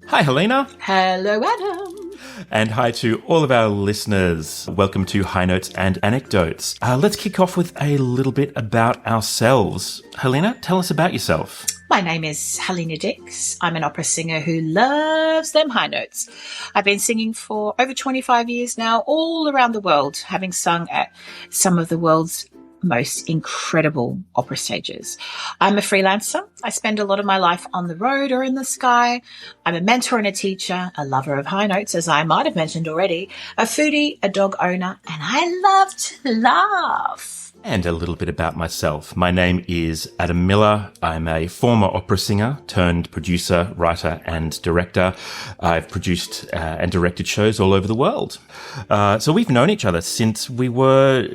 Hi, Helena. Hello, Adam. And hi to all of our listeners. Welcome to High Notes and Anecdotes. Let's kick off with a little bit about ourselves. Helena, tell us about yourself. My name is Helena Dix. I'm an opera singer who loves them high notes. I've been singing for over 25 years now, all around the world, having sung at some of the world's most incredible opera stages. I'm a freelancer. I spend a lot of my life on the road or in the sky. I'm a mentor and a teacher, a lover of high notes, as I might have mentioned already, a foodie, a dog owner, and I love to laugh. And a little bit about myself. My name is Adam Miller. I'm a former opera singer turned producer, writer and director. I've produced and directed shows all over the world. So we've known each other since we were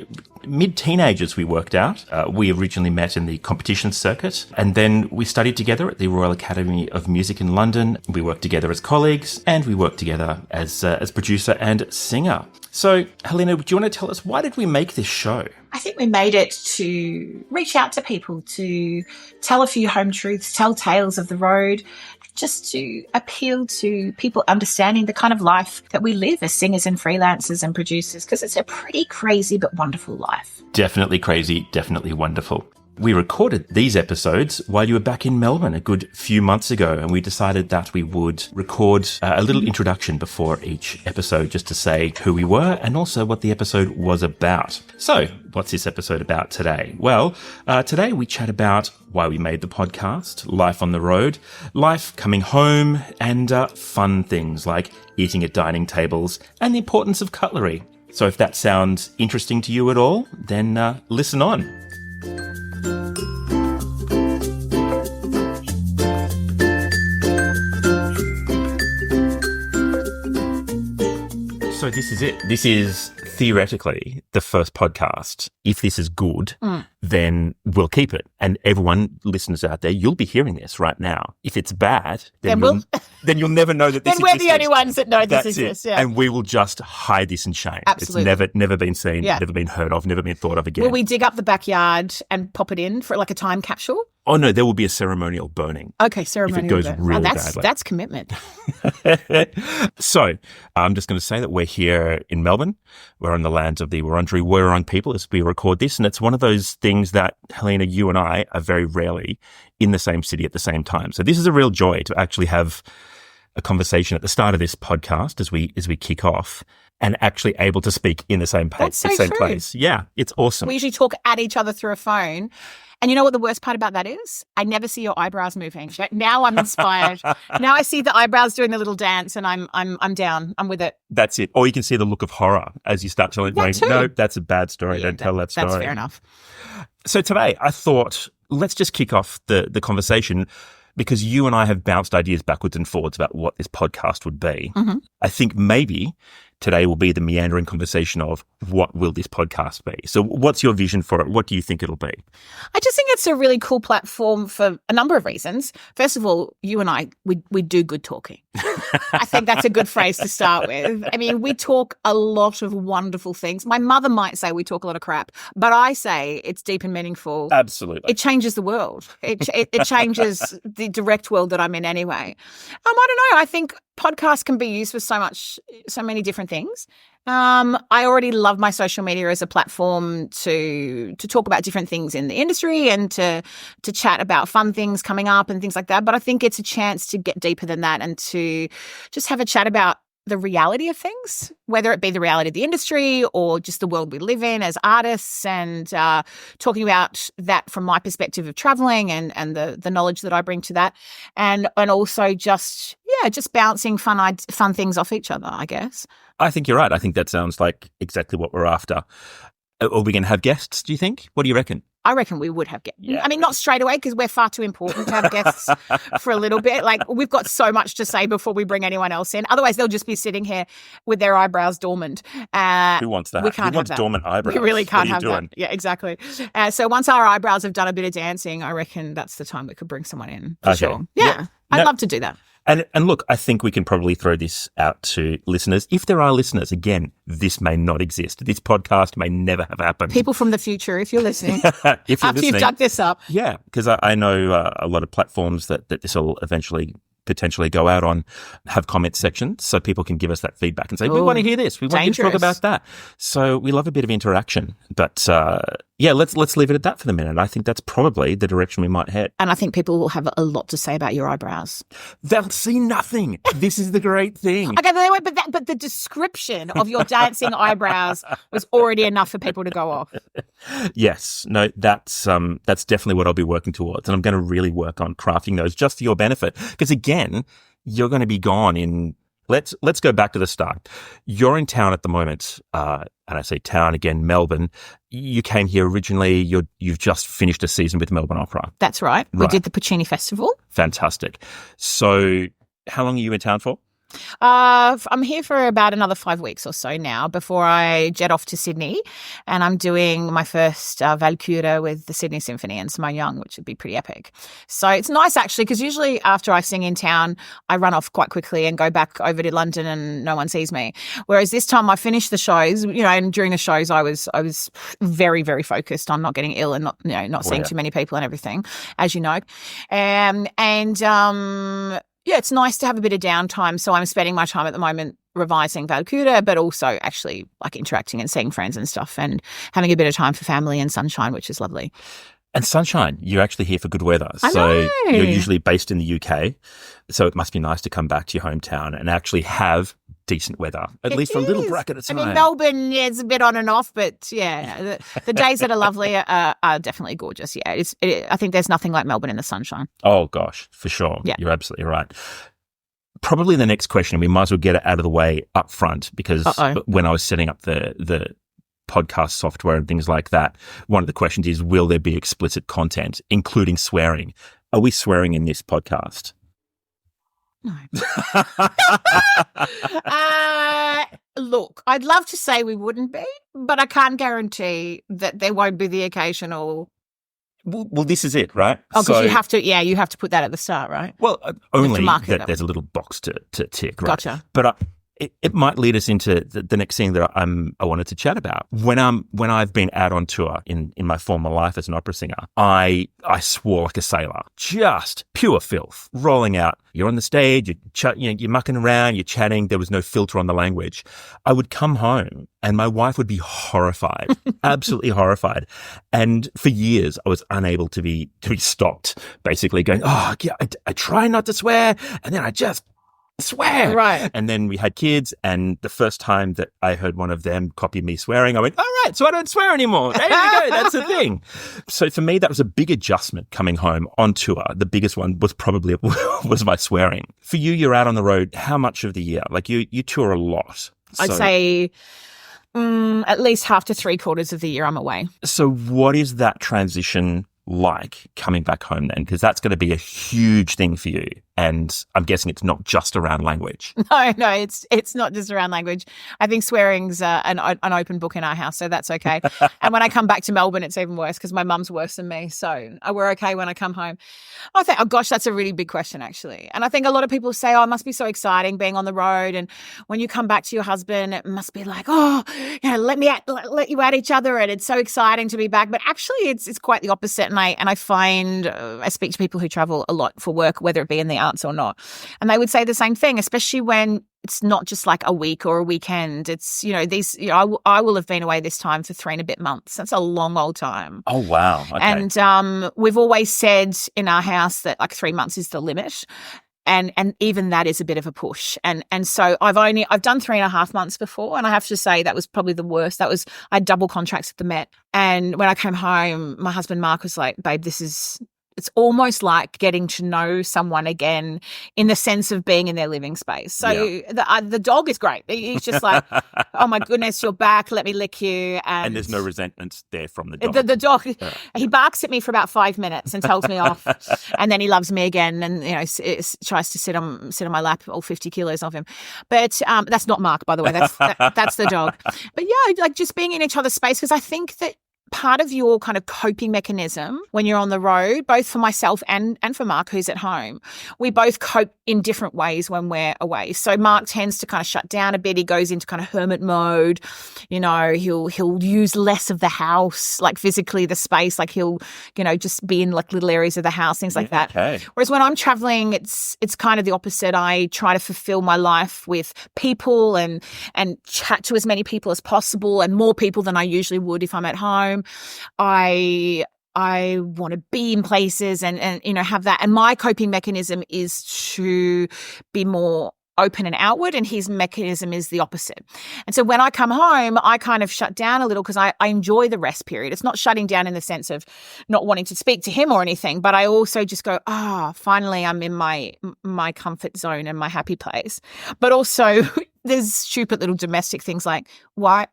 mid-teenagers, we worked out. We originally met in the competition circuit, and then we studied together at the Royal Academy of Music in London. We worked together as colleagues, and we worked together as producer and singer. So, Helena, do you want to tell us, why did we make this show? I think we made it to reach out to people, to tell a few home truths, tell tales of the road, just to appeal to people understanding the kind of life that we live as singers and freelancers and producers, because it's a pretty crazy but wonderful life. Definitely crazy, definitely wonderful. We recorded these episodes while you were back in Melbourne a good few months ago, and we decided that we would record a little introduction before each episode just to say who we were and also what the episode was about. So, what's this episode about today? Well, today we chat about why we made the podcast, life on the road, life coming home, and fun things like eating at dining tables and the importance of cutlery. So if that sounds interesting to you at all, then listen on. So this is it. This is theoretically the first podcast. If this is good, then we'll keep it. And everyone, listeners out there, you'll be hearing this right now. If it's bad, then you'll never know that this exists. Then we're the only ones that know this exists. Yeah. And we will just hide this in shame. Absolutely. It's never been seen, never been heard of, never been thought of again. Will we dig up the backyard and pop it in for like a time capsule? Oh, no, there will be a ceremonial burning. Okay, ceremonial if it goes really badly. That's commitment. So, I'm just going to say that we're here in Melbourne. We're on the lands of the Wurundjeri Wurrung people as we record this, and it's one of those things that, Helena, you and I are very rarely in the same city at the same time. So this is a real joy to actually have a conversation at the start of this podcast as we kick off and actually able to speak in the same place. That's so true. Place. Yeah, it's awesome. We usually talk at each other through a phone. And you know what the worst part about that is? I never see your eyebrows moving. Now I'm inspired. Now I see the eyebrows doing a little dance, and I'm down. I'm with it. That's it. Or you can see the look of horror as you start telling me, no, that's a bad story. Don't tell that story. That's fair enough. So today I thought, let's just kick off the conversation, because you and I have bounced ideas backwards and forwards about what this podcast would be. Mm-hmm. I think maybe today will be the meandering conversation of what will this podcast be? So what's your vision for it? What do you think it'll be? I just think it's a really cool platform for a number of reasons. First of all, you and I, we do good talking. I think that's a good phrase to start with. I mean, we talk a lot of wonderful things. My mother might say we talk a lot of crap, but I say it's deep and meaningful. Absolutely. It changes the world. It changes the direct world that I'm in anyway. I don't know. I think podcasts can be used for so many different things. I already love my social media as a platform to talk about different things in the industry and to chat about fun things coming up and things like that. But I think it's a chance to get deeper than that and to just have a chat about the reality of things, whether it be the reality of the industry or just the world we live in as artists, and talking about that from my perspective of traveling and the knowledge that I bring to that, and also just bouncing fun things off each other, I guess. I think you're right. I think that sounds like exactly what we're after. Are we going to have guests, do you think? What do you reckon? I reckon we would have guests. Yeah. I mean, not straight away, because we're far too important to have guests for a little bit. Like, we've got so much to say before we bring anyone else in. Otherwise, they'll just be sitting here with their eyebrows dormant. Who wants that? We can't Who wants have that. Dormant eyebrows? We really can't have doing? that. Yeah, exactly. So once our eyebrows have done a bit of dancing, I reckon that's the time we could bring someone in, for sure. Yeah. I'd love to do that. And look, I think we can probably throw this out to listeners. If there are listeners, again, this may not exist. This podcast may never have happened. People from the future, if you're listening. You've dug this up. Yeah, because I know a lot of platforms that this will eventually potentially go out on, have comment sections so people can give us that feedback and say, we want to hear this. We want you to talk about that. So we love a bit of interaction. But let's leave it at that for the minute. I think that's probably the direction we might head. And I think people will have a lot to say about your eyebrows. They'll see nothing. This is the great thing. Okay, but the description of your dancing eyebrows was already enough for people to go off. Yes. No, that's definitely what I'll be working towards. And I'm going to really work on crafting those just for your benefit. Because again, you're going to be gone in, let's go back to the start. You're in town at the moment, and I say town again, Melbourne. You came here originally. You've just finished a season with Melbourne Opera. That's right. We did the Puccini Festival. Fantastic. So how long are you in town for? I'm here for about another 5 weeks or so now before I jet off to Sydney, and I'm doing my first Valkyrie with the Sydney Symphony and Simone Young, which would be pretty epic. So it's nice actually, because usually after I sing in town, I run off quite quickly and go back over to London and no one sees me. Whereas this time I finished the shows, and during the shows I was very, very focused on not getting ill and not seeing too many people and everything, as you know. Yeah, it's nice to have a bit of downtime. So I'm spending my time at the moment revising Valkyrie, but also actually like interacting and seeing friends and stuff and having a bit of time for family and sunshine, which is lovely. And sunshine, you're actually here for good weather. I know. You're usually based in the UK. So it must be nice to come back to your hometown and actually have decent weather, at least for a little bracket at a time. I mean, Melbourne, it's a bit on and off, but yeah, the days that are lovely are definitely gorgeous. Yeah, I think there's nothing like Melbourne in the sunshine. Oh, gosh, for sure. Yeah. You're absolutely right. Probably the next question, we might as well get it out of the way up front, because when I was setting up the podcast software and things like that, one of the questions is, will there be explicit content, including swearing? Are we swearing in this podcast? No. Look, I'd love to say we wouldn't be, but I can't guarantee that there won't be the occasional. Well, this is it, right? Oh, because you have to put that at the start, right? Well, only that there's a little box to tick, right? Gotcha. But it might lead us into the next thing that I wanted to chat about. When I've been out on tour in my former life as an opera singer, I swore like a sailor, just pure filth, rolling out. You're on the stage, you're mucking around, you're chatting. There was no filter on the language. I would come home and my wife would be horrified, absolutely horrified. And for years, I was unable to be stopped, basically going, oh, yeah, I try not to swear, and then I just swear. Right. And then we had kids, and the first time that I heard one of them copy me swearing, I went, all right, so I don't swear anymore. There you go. That's the thing. So for me, that was a big adjustment coming home on tour. The biggest one was probably was my swearing. For you, you're out on the road how much of the year? Like you tour a lot. I'd say at least half to 3/4 of the year I'm away. So what is that transition like coming back home then? Because that's going to be a huge thing for you. And I'm guessing it's not just around language. No, it's not just around language. I think swearing's an open book in our house, so that's okay. And when I come back to Melbourne, it's even worse because my mum's worse than me. So we're okay when I come home. Oh gosh, that's a really big question, actually. And I think a lot of people say, oh, it must be so exciting being on the road. And when you come back to your husband, it must be like, oh, let you at each other. And it's so exciting to be back. But actually, it's quite the opposite. And I find I speak to people who travel a lot for work, whether it be in the arts or not. And they would say the same thing, especially when it's not just like a week or a weekend. It's, I will have been away this time for 3 and a bit months. That's a long old time. Oh, wow. Okay. And we've always said in our house that like 3 months is the limit. And even that is a bit of a push. And so I've done 3.5 months before. And I have to say that was probably the worst. I had double contracts at the Met. And when I came home, my husband, Mark, was like, babe, it's almost like getting to know someone again in the sense of being in their living space. So the dog is great. He's just like, oh my goodness, you're back. Let me lick you. And there's no resentment there from the dog. The dog, he barks at me for about 5 minutes and tells me off. And then he loves me again and, tries to sit on my lap, all 50 kilos of him. But that's not Mark, by the way. That's the dog. But yeah, like just being in each other's space, because I think that part of your kind of coping mechanism when you're on the road, both for myself and for Mark, who's at home, we both cope in different ways when we're away. So Mark tends to kind of shut down a bit. He goes into kind of hermit mode. You know, he'll use less of the house, like physically the space, like he'll, you know, just be in like little areas of the house, things like that. Okay. Whereas when I'm traveling, it's kind of the opposite. I try to fulfill my life with people and chat to as many people as possible, and more people than I usually would if I'm at home. I want to be in places and you know, have that. And my coping mechanism is to be more open and outward, and his mechanism is the opposite. And so when I come home, I kind of shut down a little because I enjoy the rest period. It's not shutting down in the sense of not wanting to speak to him or anything, but I also just go, finally I'm in my comfort zone and my happy place. But also there's stupid little domestic things like, why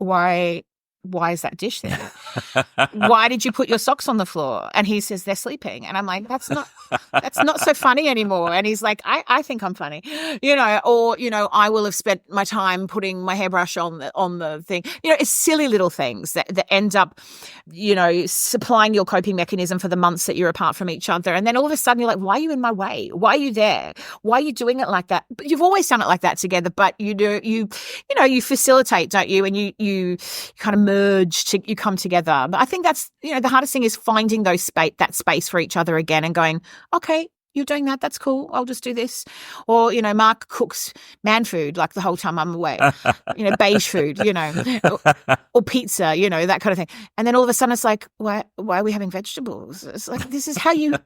is that dish there? Why did you put your socks on the floor? And he says, they're sleeping. And I'm like, that's not so funny anymore. And he's like, I think I'm funny, you know, or, you know, I will have spent my time putting my hairbrush on the thing. You know, it's silly little things that end up, you know, supplying your coping mechanism for the months that you're apart from each other. And then all of a sudden you're like, why are you in my way? Why are you there? Why are you doing it like that? But you've always done it like that together, but you facilitate, don't you? And you kind of merge, you come together. But I think that's, you know, the hardest thing is finding that space for each other again and going, okay, you're doing that, that's cool, I'll just do this. Or, you know, Mark cooks man food like the whole time I'm away, you know, beige food, you know, or pizza, you know, that kind of thing. And then all of a sudden it's like, why are we having vegetables? It's like, this is how you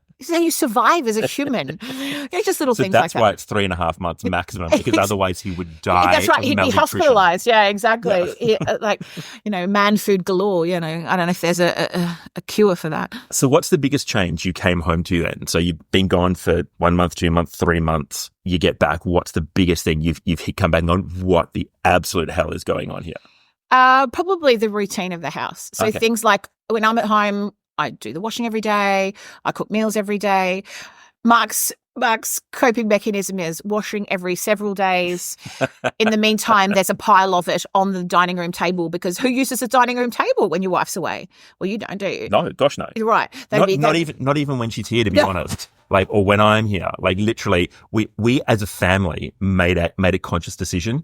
survive as a human. You know, just little things like that. That's why it's 3.5 months maximum, because otherwise he would die. That's right. He'd be hospitalized. Yeah, exactly. Yeah. Like, you know, man food galore, you know. I don't know if there's a cure for that. So what's the biggest change you came home to then? So you've been gone for 1 month, 2 months, 3 months. You get back. What's the biggest thing you've come back on? What the absolute hell is going on here? Probably the routine of the house. So things like when I'm at home, I do the washing every day. I cook meals every day. Mark's coping mechanism is washing every several days. In the meantime, there's a pile of it on the dining room table, because who uses the dining room table when your wife's away? Well, you don't, do you? No, gosh, no. You're right. Not even when she's here, to be honest. Like, or when I'm here, like literally, we as a family made a conscious decision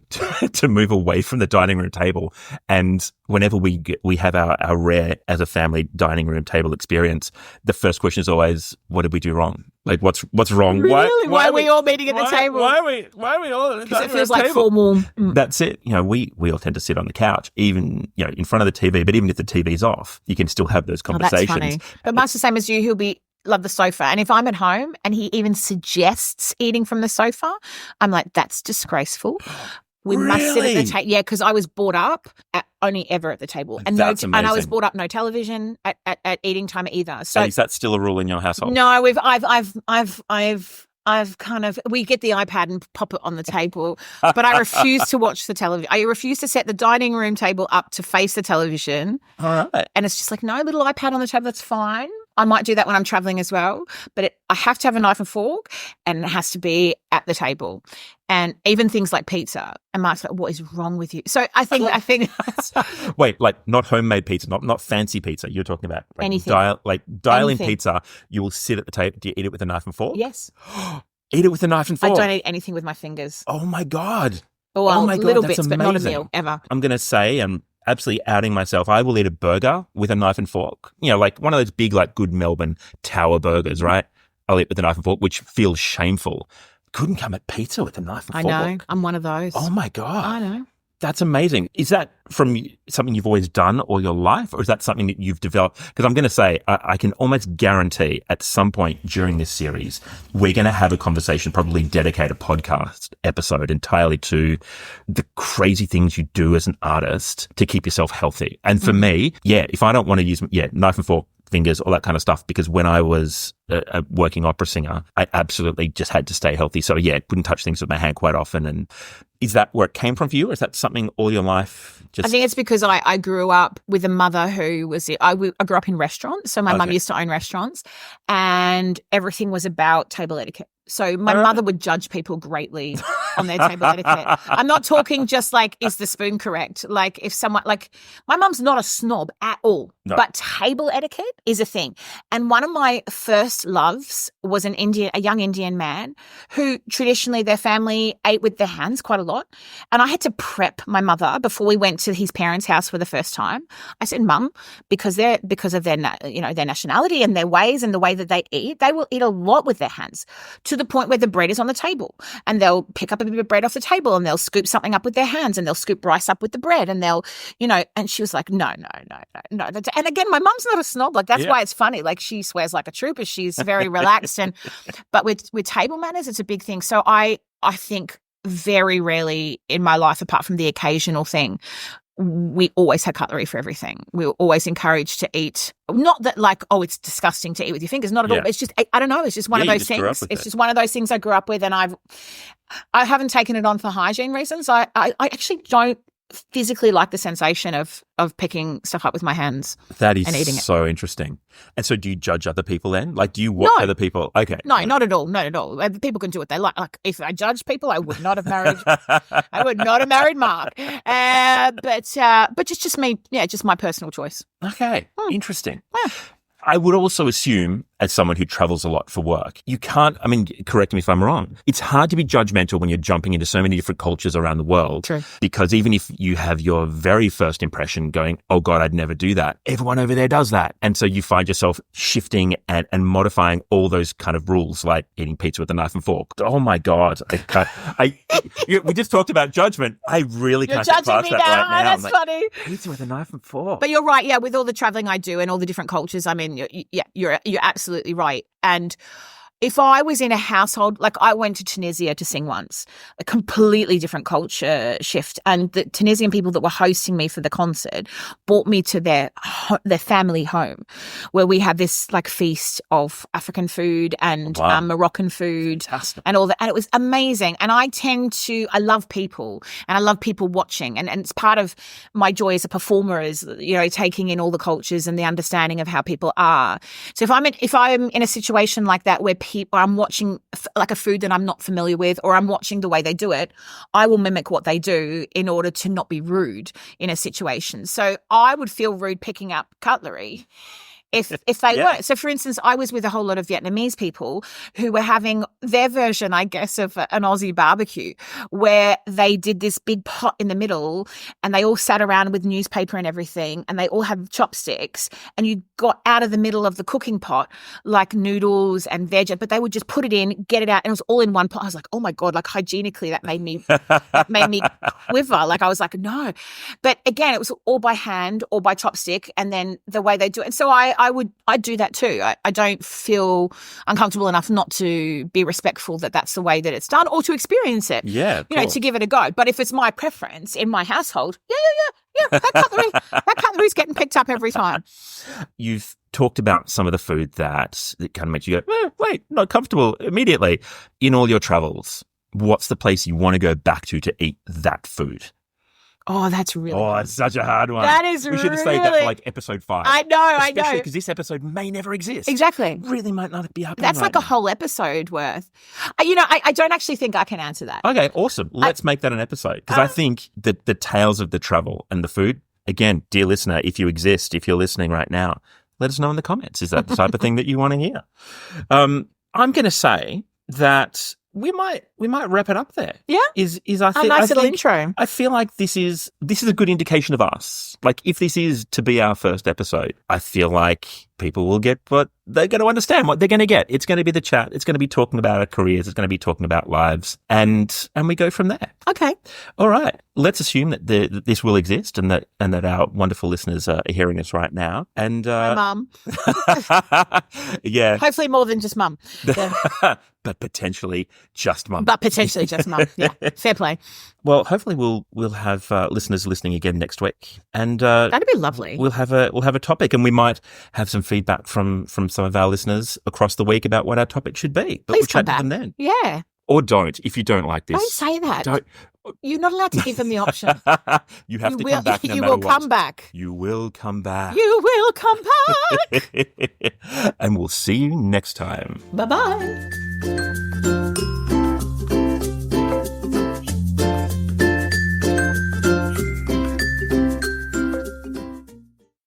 to move away from the dining room table. And whenever we have our rare as a family dining room table experience, the first question is always, what did we do wrong? Like, what's wrong? Really? Why are we all meeting at the table? Why are we all at the dining room table? Because it feels like formal. That's it. You know, we all tend to sit on the couch, even, you know, in front of the TV. But even if the TV's off, you can still have those conversations. Oh, that's funny. But Mark's the same as you. He'll love the sofa. And if I'm at home and he even suggests eating from the sofa, I'm like, that's disgraceful. We must sit at the table. Yeah, because I was brought up only ever at the table. And and I was brought up no television at eating time either. So is that still a rule in your household? No, I've kind of, we get the iPad and pop it on the table, but I refuse to watch the television. I refuse to set the dining room table up to face the television. All right. And it's just like, no, little iPad on the table, that's fine. I might do that when I'm traveling as well, but I have to have a knife and fork, and it has to be at the table. And even things like pizza. And Mark's like, what is wrong with you? So I think Wait, like not homemade pizza, not fancy pizza. You're talking about like anything. Dial-in pizza. You will sit at the table. Do you eat it with a knife and fork? Yes. Eat it with a knife and fork. I don't eat anything with my fingers. Oh my God. Well, oh my God, little that's bits, amazing. but not a meal ever. I'm going to say, and absolutely outing myself, I will eat a burger with a knife and fork. You know, like one of those big, like good Melbourne tower burgers, right? I'll eat with a knife and fork, which feels shameful. Couldn't come at pizza with a knife and fork. I know. I'm one of those. Oh my God. I know. That's amazing. Is that from something you've always done all your life, or is that something that you've developed? Because I'm going to say, I can almost guarantee at some point during this series, we're going to have a conversation, probably dedicate a podcast episode entirely to the crazy things you do as an artist to keep yourself healthy. And for me, if I don't want to use, knife and fork, fingers, all that kind of stuff, because when I was a working opera singer, I absolutely just had to stay healthy. So couldn't touch things with my hand quite often. And is that where it came from for you, or is that something all your life? I think it's because I grew up with a mother who I grew up in restaurants. So my mum used to own restaurants, and everything was about table etiquette. So my mother would judge people greatly on their table etiquette. I'm not talking just like, is the spoon correct? Like if someone, like my mum's not a snob at all, but table etiquette is a thing. And one of my first loves was a young Indian man who traditionally their family ate with their hands quite a lot. And I had to prep my mother before we went to his parents' house for the first time. I said, Mum, because of their nationality and their ways and the way that they eat, they will eat a lot with their hands to the point where the bread is on the table and they'll pick up a bit of bread off the table and they'll scoop something up with their hands and they'll scoop rice up with the bread and they'll, and she was like, no. And again, my mum's not a snob. Like that's why it's funny. Like she swears like a trooper. She's very relaxed but with table manners, it's a big thing. So I think very rarely in my life, apart from the occasional thing, we always had cutlery for everything. We were always encouraged to eat. Not that like, oh, it's disgusting to eat with your fingers. Not at all. It's just, I don't know. It's just one of those things. It's just one of those things I grew up with, and I haven't taken it on for hygiene reasons. I actually don't physically like the sensation of picking stuff up with my hands. That is and eating it. So interesting. And so do you judge other people then? Like do you watch other people? Okay. No, not at all. Not at all. People can do what they like. Like if I judged people, I would not have married Mark. But just me, just my personal choice. Okay. Interesting. Yeah. I would also assume, as someone who travels a lot for work, you can't, correct me if I'm wrong, it's hard to be judgmental when you're jumping into so many different cultures around the world. True. Because even if you have your very first impression going, oh God, I'd never do that, everyone over there does that. And so you find yourself shifting and modifying all those kind of rules, like eating pizza with a knife and fork. Oh my God. We just talked about judgment. I really can't get past that right now. That's funny. Pizza with a knife and fork. But you're right. Yeah. With all the traveling I do and all the different cultures, you're absolutely right. And if I was in a household, like I went to Tunisia to sing once, a completely different culture shift. And the Tunisian people that were hosting me for the concert brought me to their family home where we had this like feast of African food and Moroccan food. Fantastic. And all that. And it was amazing. And I love people and I love people watching. And it's part of my joy as a performer is, taking in all the cultures and the understanding of how people are. So if I'm in a situation like that where I'm watching like a food that I'm not familiar with, or I'm watching the way they do it, I will mimic what they do in order to not be rude in a situation. So I would feel rude picking up cutlery if they weren't. So, for instance, I was with a whole lot of Vietnamese people who were having their version, I guess, of an Aussie barbecue where they did this big pot in the middle and they all sat around with newspaper and everything and they all had chopsticks and you got out of the middle of the cooking pot like noodles and veg, but they would just put it in, get it out, and it was all in one pot. I was like, oh my God, like hygienically that made me quiver. Like I was like, no. But again, it was all by hand or by chopstick and then the way they do it. And so I'd do that too. I don't feel uncomfortable enough not to be respectful that that's the way that it's done or to experience it. Yeah, to give it a go. But if it's my preference in my household, that cutlery's getting picked up every time. You've talked about some of the food that kind of makes you go, wait, not comfortable immediately. In all your travels, what's the place you want to go back to eat that food? Oh, that's really good. It's such a hard one. That is We should have saved that for like episode 5. I know. Especially because this episode may never exist. Exactly. It really might not be happening. That's like a whole episode worth. I don't actually think I can answer that. Okay, awesome. Let's make that an episode. Because I think that the tales of the travel and the food, again, dear listener, if you exist, if you're listening right now, let us know in the comments. Is that the type of thing that you want to hear? I'm going to say that we might wrap it up there. Yeah. I think nice little intro. I feel like this is a good indication of us. Like if this is to be our first episode, I feel like people will get what they're going to understand, what they're going to get. It's going to be the chat. It's going to be talking about our careers. It's going to be talking about lives, and we go from there. Okay. All right. Let's assume that this will exist, and that our wonderful listeners are hearing us right now. And my mum. Yeah. Hopefully more than just mum. Yeah. But potentially just mum. Yeah. Fair play. Well, hopefully we'll have listeners listening again next week, and that'd be lovely. We'll have a topic, and we might have some feedback from some of our listeners across the week about what our topic should be. But Please we'll chat come back. to them then. Yeah. Or don't, if you don't like this. Don't say that. Don't. You're not allowed to give them the option. You have to come back no you matter will what. come back. You will come back. You will come back. And we'll see you next time. Bye-bye.